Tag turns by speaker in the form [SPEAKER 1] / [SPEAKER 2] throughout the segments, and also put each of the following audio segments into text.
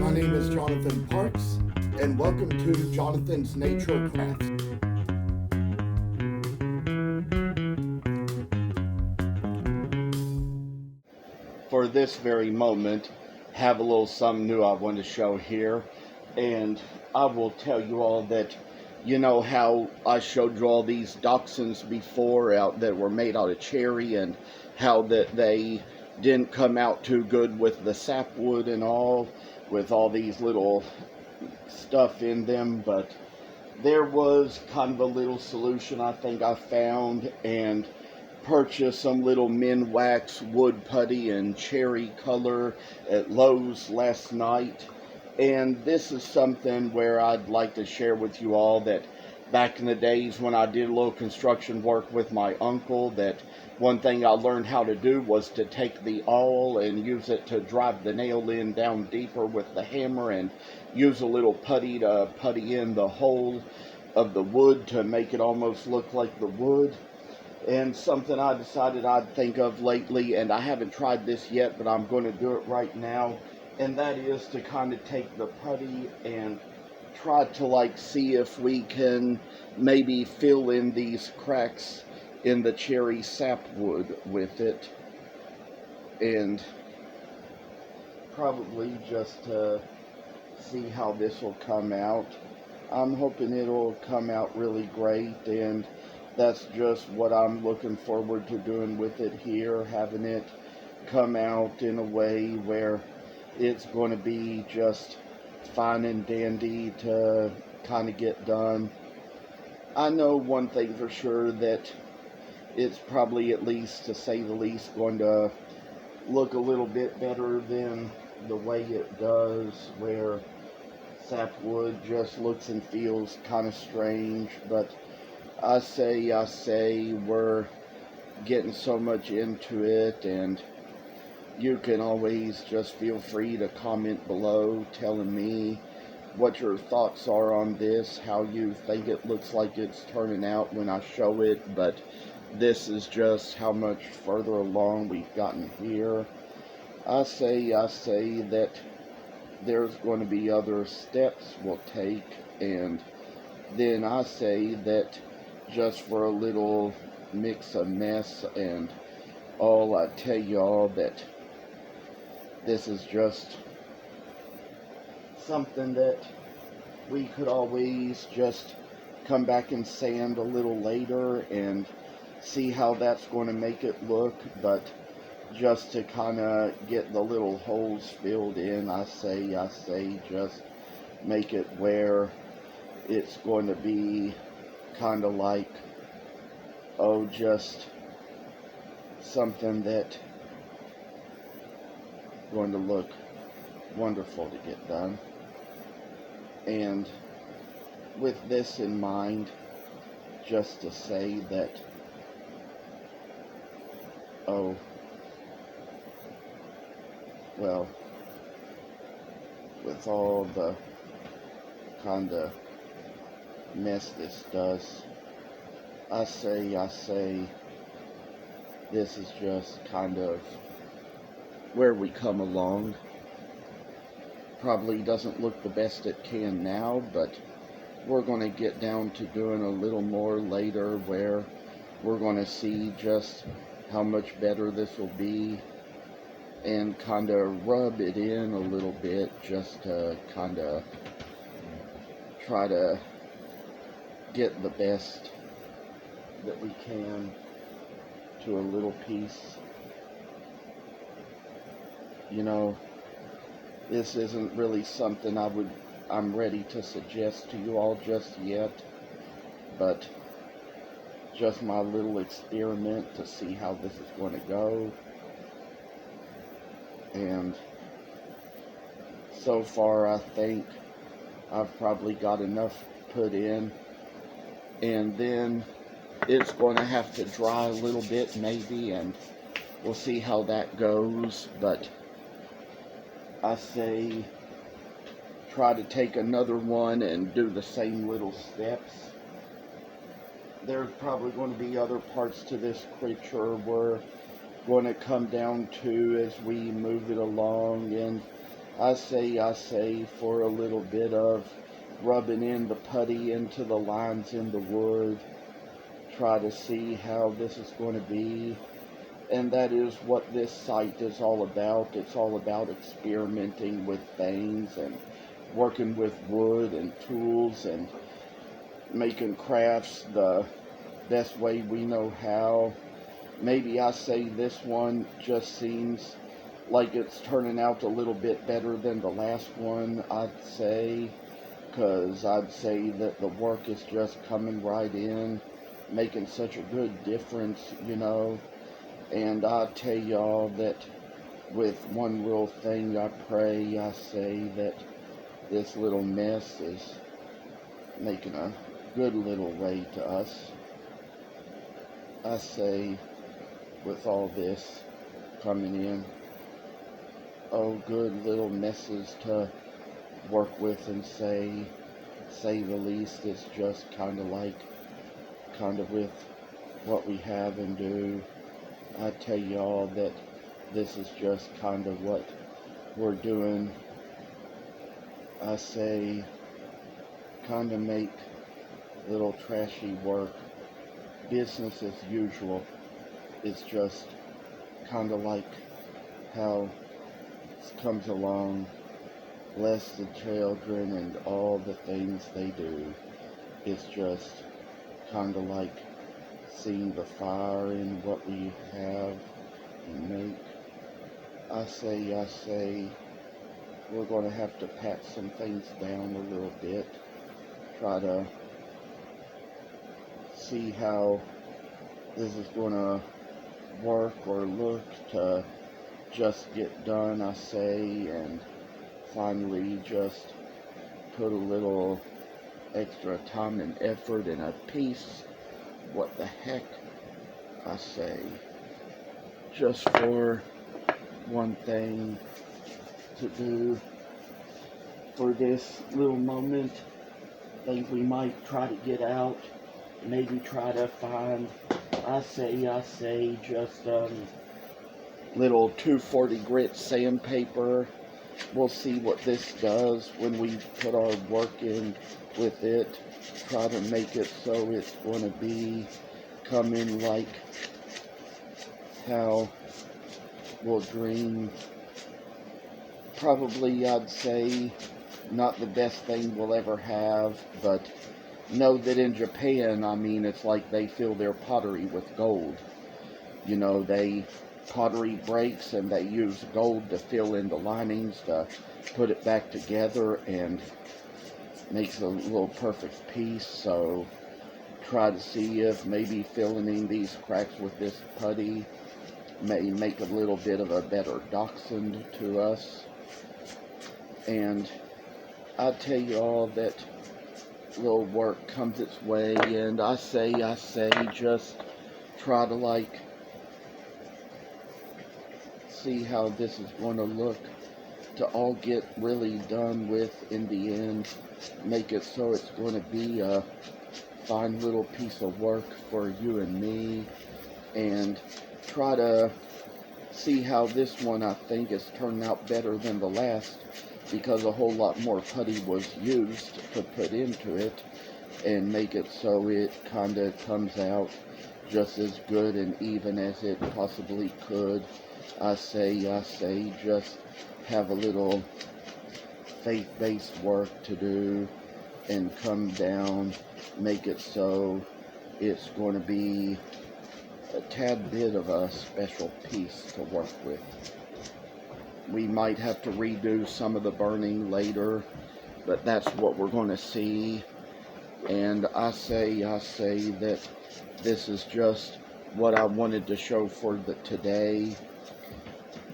[SPEAKER 1] My name is Jonathan Parks, and welcome to Jonathan's Nature Crafts. For this very moment, have a little something new I want to show here, and I will tell you all that you know how I showed you all these Dachshunds before out that were made out of cherry, and how that they didn't come out too good with the sapwood and all, with all these little stuff in them. But there was kind of a little solution I think I found, and purchased some little min wax wood putty in cherry color at Lowe's last night. And this is something where I'd like to share with you all that back in the days when I did a little construction work with my uncle, that one thing I learned how to do was to take the awl and use it to drive the nail in down deeper with the hammer, and use a little putty to putty in the hole of the wood to make it almost look like the wood. And something I decided I'd think of lately, and I haven't tried this yet, but I'm going to do it right now, and that is to kind of take the putty and try to like see if we can maybe fill in these cracks in the cherry sapwood with it, and probably just to see how this will come out. I'm hoping it'll come out really great, and that's just what I'm looking forward to doing with it here, having it come out in a way where it's going to be just fine and dandy to kind of get done. I know one thing for sure, that it's probably, at least to say the least, going to look a little bit better than the way it does, where sapwood just looks and feels kind of strange. But I say we're getting so much into it, and you can always just feel free to comment below telling me what your thoughts are on this, how you think it looks like it's turning out when I show it. But this is just how much further along we've gotten here. I say that there's going to be other steps we'll take, and then I say that just for a little mix of mess and all, I tell y'all that this is just something that we could always just come back and sand a little later and see how that's going to make it look. But just to kind of get the little holes filled in, I say just make it where it's going to be kind of like, oh, just something that going to look wonderful to get done. And with this in mind, just to say that, oh, well, with all the kind of mess this does, I say this is just kind of where we come along. Probably doesn't look the best it can now, but we're going to get down to doing a little more later, where we're going to see just how much better this will be, and kind of rub it in a little bit, just to kind of try to get the best that we can to a little piece. You know, this isn't really something I'm ready to suggest to you all just yet, but just my little experiment to see how this is going to go. And so far I think I've probably got enough put in, and then it's going to have to dry a little bit maybe, and we'll see how that goes. But I say try to take another one and do the same little steps. There's probably going to be other parts to this creature we're going to come down to as we move it along, and I say for a little bit of rubbing in the putty into the lines in the wood, try to see how this is going to be. And that is what this site is all about. It's all about experimenting with things and working with wood and tools and making crafts the best way we know how. Maybe I say this one just seems like it's turning out a little bit better than the last one, I'd say, because I'd say that the work is just coming right in, making such a good difference, you know. And I tell y'all that with one little thing I pray, I say that this little mess is making a good little way to us. I say with all this coming in, oh, good little messes to work with and say the least. It's just kind of with what we have and do. I tell y'all that this is just kind of what we're doing. I say kind of make little trashy work business as usual. It's just kind of like how it comes along. Bless the children and all the things they do. It's just kind of like seeing the fire in what we have and make. I say, we're going to have to pat some things down a little bit. Try to see how this is going to work or look to just get done, I say, and finally just put a little extra time and effort in a piece. What the heck, I say, just for one thing to do for this little moment. Think we might try to get out, maybe try to find, I say just little 240 grit sandpaper. We'll see what this does when we put our work in with it. Try to make it so it's going to be coming like how we'll dream. Probably, I'd say, not the best thing we'll ever have, but know that in Japan, I mean, it's like they fill their pottery with gold. You know, pottery breaks and they use gold to fill in the linings to put it back together and makes a little perfect piece. So try to see if maybe filling in these cracks with this putty may make a little bit of a better Dachshund to us. And I tell you all that little work comes its way, and I say just try to see how this is going to look to all get really done with in the end. Make it so it's going to be a fine little piece of work for you and me, and try to see how this one, I think, is turning out better than the last, because a whole lot more putty was used to put into it, and make it so it kind of comes out just as good and even as it possibly could. I say just have a little faith-based work to do and come down, make it so it's going to be a tad bit of a special piece to work with. We might have to redo some of the burning later, but that's what we're going to see. And I say that this is just what I wanted to show for today.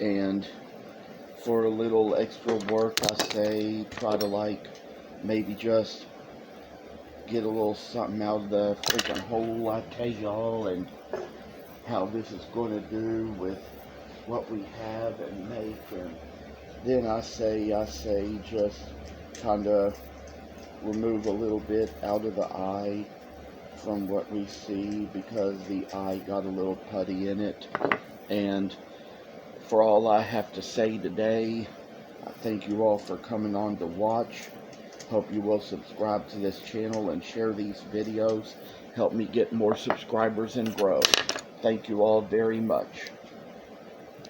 [SPEAKER 1] And for a little extra work, I say try to maybe just get a little something out of the freaking hole, I tell y'all, and how this is going to do with what we have and make. And then I say just kind of remove a little bit out of the eye from what we see, because the eye got a little putty in it. And for all I have to say today, I thank you all for coming on to watch. Hope you will subscribe to this channel and share these videos. Help me get more subscribers and grow. Thank you all very much.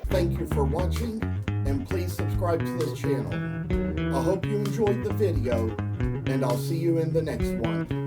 [SPEAKER 1] Thank you for watching, and please subscribe to this channel. I hope you enjoyed the video, and I'll see you in the next one.